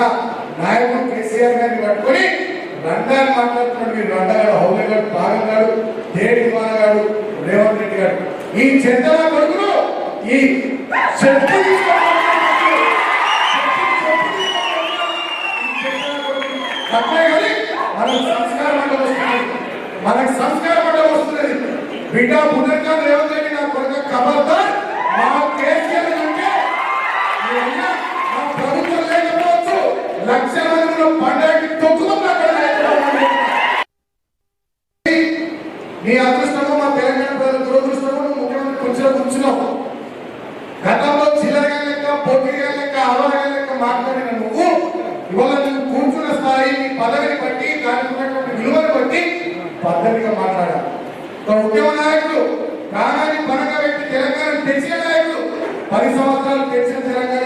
చేసిన నాయకుడు కేసీఆర్ గారిని పట్టుకొని రంగాన్ని మాట్లాడుతున్నాడు. మీరు రంగాడు హౌలగాడు బాగంగాడు దేడి మానగాడు రేవంత్ రెడ్డి గారు ఈ చెత్తల కొడుకులు ఈ మనకు సంస్కారం అంటే వస్తుంది, మనకు సంస్కారం అంటే వస్తున్నది. బిడ్డ పునర్కాలు రేవంత్ రెడ్డి నా కొడుకు ఖబర్దార్ మా కేసీఆర్ అంటే మా ప్రభుత్వం లేకపోవచ్చు లక్షల మందిలో పండగకి తొక్కుతున్నా నీ అదృష్టము మా తెలంగాణ ప్రజల దురదృష్టము ముఖ్యమంత్రి కొంచెం కూర్చున్నావు. గతంలో చిల్లరగా లెక్క పొట్టిగా లెక్క అవరగా లెక్క మాట్లాడిన నువ్వు ఇవాళ నువ్వు కూర్చున్న స్థాయి నీ పదవిని బట్టి దానికి ఉన్నటువంటి విలువను బట్టి పద్ధతిగా మాట్లాడాలి. ఒక ఉద్యమ నాయకుడు ప్రాణాన్ని పరంగా పెట్టి తెలంగాణ తెచ్చిన నాయకుడు 10 సంవత్సరాలు తెచ్చిన తెలంగాణ